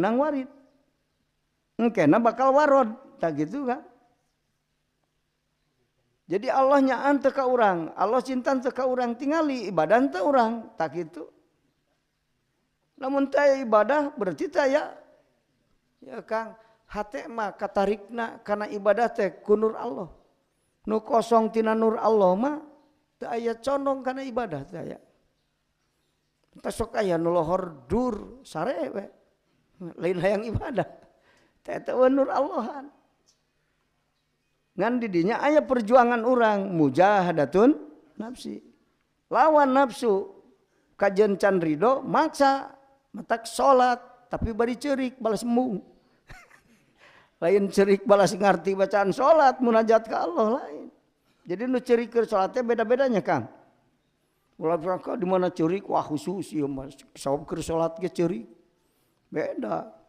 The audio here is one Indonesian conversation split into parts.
meunang warid. Engkena bakal warod, tak gitu kan? Jadi Allah nyaan teu ka urang, Allah cinta teu ka urang, tingali ibadah teu urang, tak gitu. Lamun teu ibadah berarti teh ya Kang, hate mah katarikna kana ibadah teh ku nur Allah. Nu kosong tina nur Allah mah teu aya condong kana ibadah teh aya. Teu sok aya nu lohor dur sare we. Lain hayang ibadah. Teh teu nur Allahan. Ngan di dinya aya perjuangan urang mujahadatun nafsi. Lawan nafsu kajen can ridho maksa matak salat tapi bari ceurik balas embung. Lain ceurik balas ngarti bacaan salat munajat ka Allah lain. Jadi nu ceurik keur salat teh beda-bedanya Kang. Ulah berangkat di mana ceurik wah khusus ieu mah sabab keur salat ge ceurik. Beda.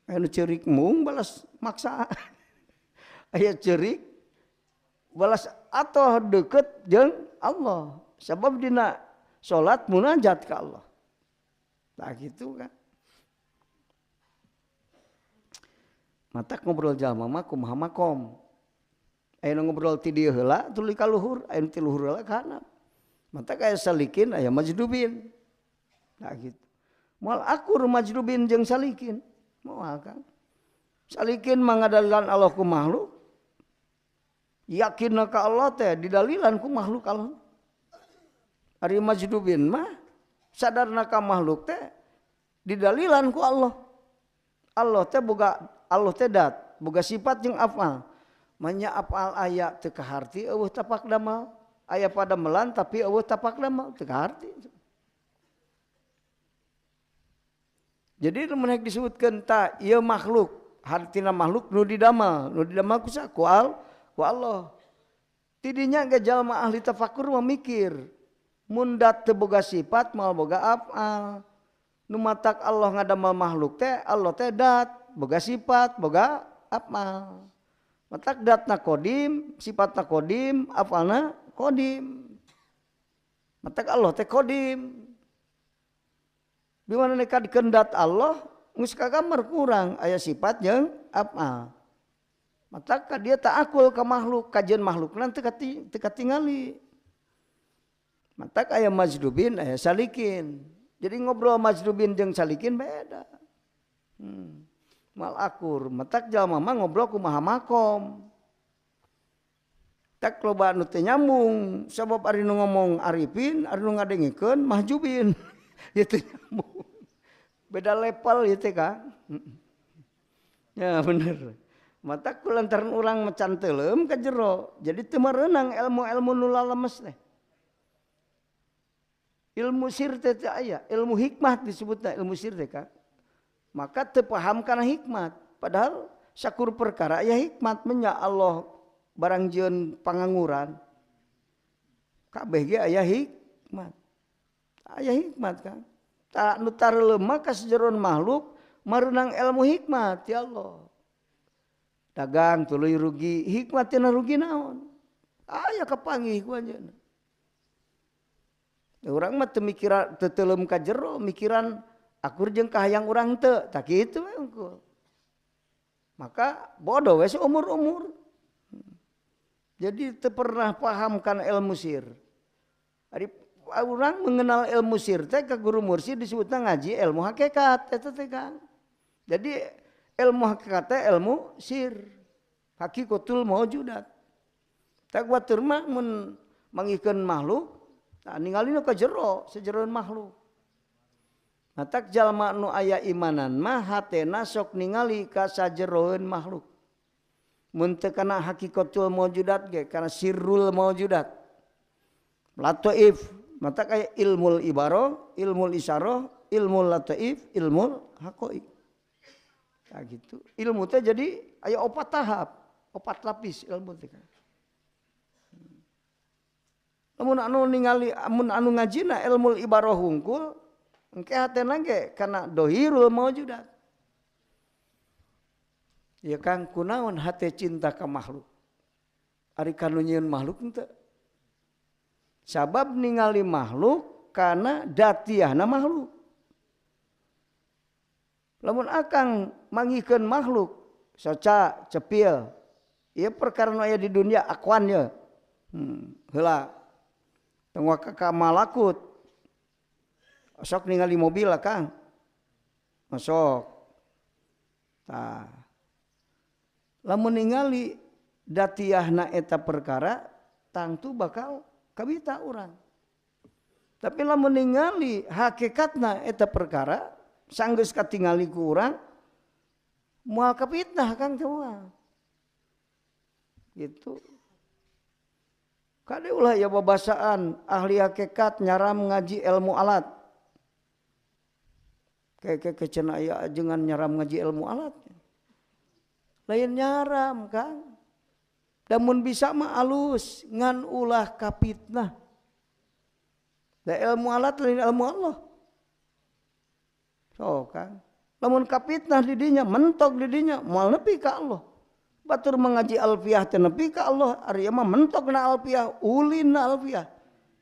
Anu ceurik mung balas maksa. Aya ceurik balas atoh deket jeung Allah. Sebab dina salat munajat ka Allah. Nah gitu kan. Matak ngobrol jalma mah kumaha makom. Aya ngobrol ti dieu heula tuluy ka luhur, aya ti luhur heula ka handap. Matak aya salikin, aya majdubin. Nah gitu. Moal akur majdubin jeung salikin. Moal Kang. Salikin mangadalilan Allah ku makhluk. Yakin ka Allah teh didalilan ku makhluk Allah. Ari majdubin mah sadarna ka makhluk teh didalilan ku Allah. Allah teh dat, boga sifat jeung afal. Manya afal aya teu kaharti eueuh tapak damal, aya padamelan tapi eueuh tapak damal teu kaharti. Jadi mun disebutkeun ta ieu makhluk, hartina makhluk nu didamal ku sa ku Allah. Tidinya ge jalma ahli tafakur memikir, mun dat teu boga sifat moal boga afal. Nu matak Allah ngadamal makhluk teh Allah teh dat, boga sifat, boga afal. Matak datna kodim, sifatna kodim, afalna kodim. Matak Allah teh kodim. Di mana neka dikendat Allah, geus kagambar kurang aya sifat jeung afal. Matak ka dia ta'akul ka makhluk, kajian makhlukna teu katingali. Matak aya majdubin, aya salikin. Jadi ngobrol majdubin jeung salikin beda. Mal akur, matak jalma mah ngobrol kumaha makom. Tak loba anu teu nyambung, sabab ari nu ngomong arifin, ari nu ngadengikeun mahjubin. Ieu teu nyambung. Beda level ieu teh Kang. Ya bener. Matak kulantaran urang macan teuleum ka jero, jadi teu mereunang ilmu-ilmu nu lalemes teh. Ilmu sir teh aya, ilmu hikmah disebutna ilmu sir teh Kang. Maka teu paham kana hikmat, padahal sakur perkara aya hikmat nya Allah barang jieun panganguran. Kabeh ge aya hikmat. Aya hikmat Kang. Ta nu tareuleum mah ka sajeroan makhluk mareunang ilmu hikmat ya Allah. Dagang tuluy rugi, hikmat tina rugi naon? Aya kapanggih ku anjeunna. Urang mah teu mikiran teu teuleum ka jero, mikiran akur jeung kahayang urang teu, tak kitu we unggul. Maka bodoh we seumur-umur. Jadi teu pernah paham kana ilmu sir. Ari urang mengenal ilmu sir teh ka guru mursyid disebutna ngaji ilmu hakikat eta teh Kang. Jadi ilmu hakikat teh ilmu sir. Hakikatul maujudat. Tak watur mah mun mangikeun makhluk, nah ningalina ka jero, sajeroan makhluk. Matak jalma nu aya imanan mah hatena sok ningali ka sajeroan makhluk. Mun teu kana hakikatul maujudat ge kana sirrul maujudat. Lataif, matak aya ilmul ibarah, ilmul isyarah, ilmul lataif, ilmul haqaiq. Nah gitu. Ilmu teh jadi aya 4 tahap, 4 lapis ilmu teh. Lamun anu ningali amun anu ngajina ilmul ibarah hungkul engke hatena ge kana dohirul maujudat. Ya Kang kunaon hate cinta ka makhluk? Ari kanu nyieun makhluk henteu. Sabab ningali makhluk kana datiahna makhluk. Lamun akang mangikeun makhluk soca cepil ieu perkara nu aya di dunia akuan ye. Heula tong ka malakut sok ningali mobil lah Kang. Masuk. Tah. Lamun ningali datiahna eta perkara tangtu bakal kabita urang. Tapi lamun ningali hakikatna eta perkara sanggeus katingali ku urang moal kapitnah Kang teh moal. Gitu. Kade ulah ya babasaan ahli hakikat nyaram ngaji ilmu alat. Kayak cenah aya ajengan nyaram ngaji ilmu alat. Lain nyaram Kang. Damun bisa mah alus ngan ulah kapitnah. Da ilmu alat lain ilmu Allah. So Kang. Lamun kapitnah di dinya mentok di dinya moal nepi ka Allah. Batur mengaji alfiah teh nepi ka Allah, ari mah mentok na alfiah, ulin na alfiah.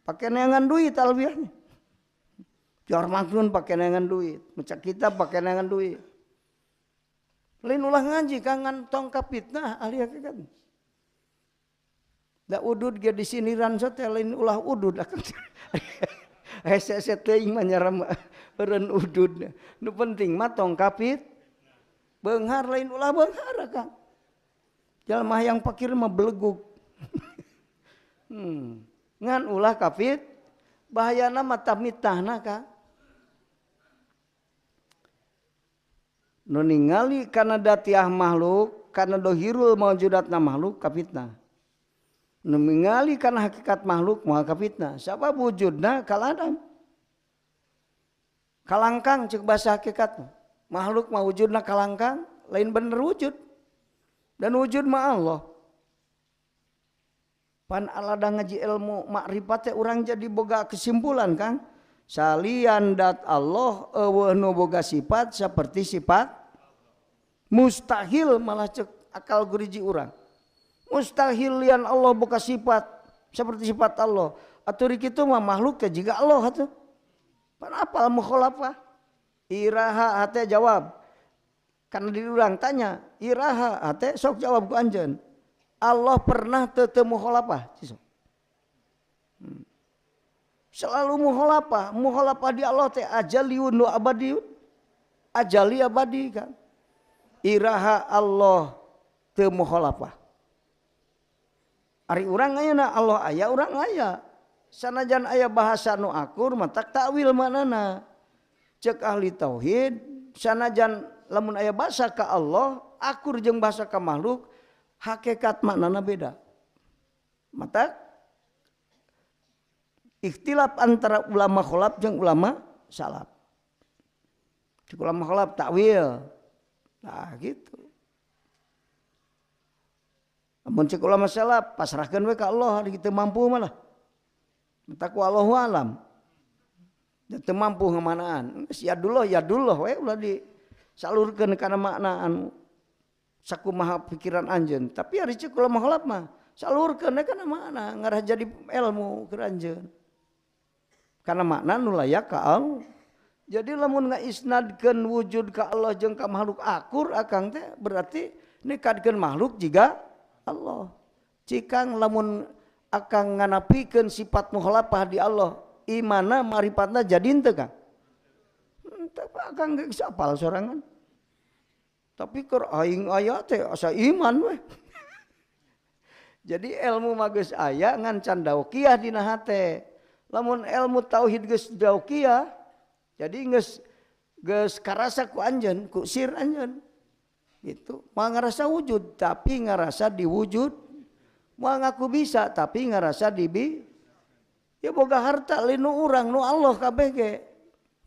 Pake neangan duit alfiahnya. Jor maknun pake neangan duit, maca kitab pake neangan duit. Lain ulah ngaji kangan tong kapitnah ahli hakikat. Da udud ge di siniran teh lain ulah udud akang. Hese teuing mah nyaram eureun udud. Nu penting mah tong kapit beunghar lain ulah beunghar Kang. Jalma yang fakir mah beleguk. Ngan ulah kapit bahayana mah tamitahna Kang. Nu ningali kana datiah makhluk, kana dohirul maujudatna makhluk kapitna. Nu ningali kana hakikat makhluk moal kapitna. Sabab wujudna kaladam. Kalangkang ceuk basa hakikatna. Makhluk mah wujudna kalangkang, lain bener wujud. Dan wujud mah Allah. Pan alada ngaji ilmu makrifat teh urang jadi boga kesimpulan Kang. Salian dat Allah eueuh nu boga sifat seperti sifat mustahil malah cek akal guriji urang. Mustahil lian Allah boga sifat seperti sifat Allah. Atuh kitu mah makhluk teh jiga Allah atuh. Pan apal mukhalafah? Iraha hate jawab. Karena di urang tanya, iraha hate sok jawab ku anjeun. Allah pernah teu mukhalafah? Selalu mukhalafah. Mukhalafah di Allah teh ajaliun wa abadiun. Ajali abadi kan. Iraha Allah teu mukhalafah. Ari urang ayeuna Allah aya urang aya. Sanajan aya bahasa nu akur mah tak takwil manana. Cek ahli tauhid sanajan lamun aya bahasa ka Allah akur jeung bahasa ka makhluk hakikat maknana beda. Mata ikhtilaf antara ulama kholaf jeung ulama salaf. Ulama kholaf takwil. Nah gitu. Amun cek ulama salaf pasrahkeun we ka Allah ari kitu mampu malah. Mata ku Allahu alam. Teu mampu ngamanaan. Geus yadullah we ulah disalurkeun kana makna anu sakumaha pikiran anjeun. Tapi ari cek ulama kholaf mah salurkeun we kana makna ngarah jadi ilmu keur anjeun. Kana makna nu layak ka Allah. Jadi lamun ngaisnadkeun wujud ka Allah jeung ka makhluk akur akang teh berarti nikadkeun makhluk jiga Allah. Cikang lamun akang nganapikeun sifat mukhalafah di Allah, imana marifatna jadi henteu Kang? Teu akang geus apal sorangan. Tapi keur aing aya teh asa iman we. Jadi ilmu mah geus aya ngan can daukiyah dina hate. Lamun ilmu tauhid geus daukiyah, jadi geus karasa ku anjeun, ku sir anjeun. Gitu. Mau ngerasa wujud tapi ngerasa diwujud. Mau ngaku bisa tapi ngerasa dibi. Ya boga harta linu urang nu Allah kabeh ge.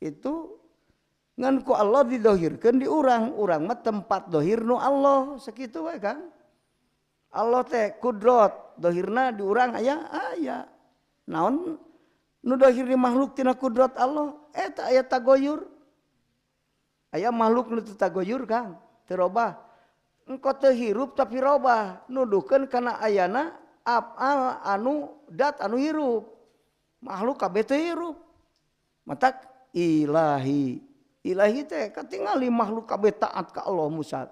Itu ngan ku Allah didohirkeun di urang. Urang mah tempat dohir nu Allah sakitu we Kang. Allah teh kudrat dohirna di urang aya. Naon nu dohir di makhluk tina kudrat Allah eta aya tagoyur. Aya makhluk nu teu tagoyur Kang. Terobah engkau terhirup tapi robah nuduhkeun kana ayana afal anu dat anu hirup makhluk kabeh teu hirup matak ilahi Ilahi teh katingali makhluk kabeh taat ka Allah Musa.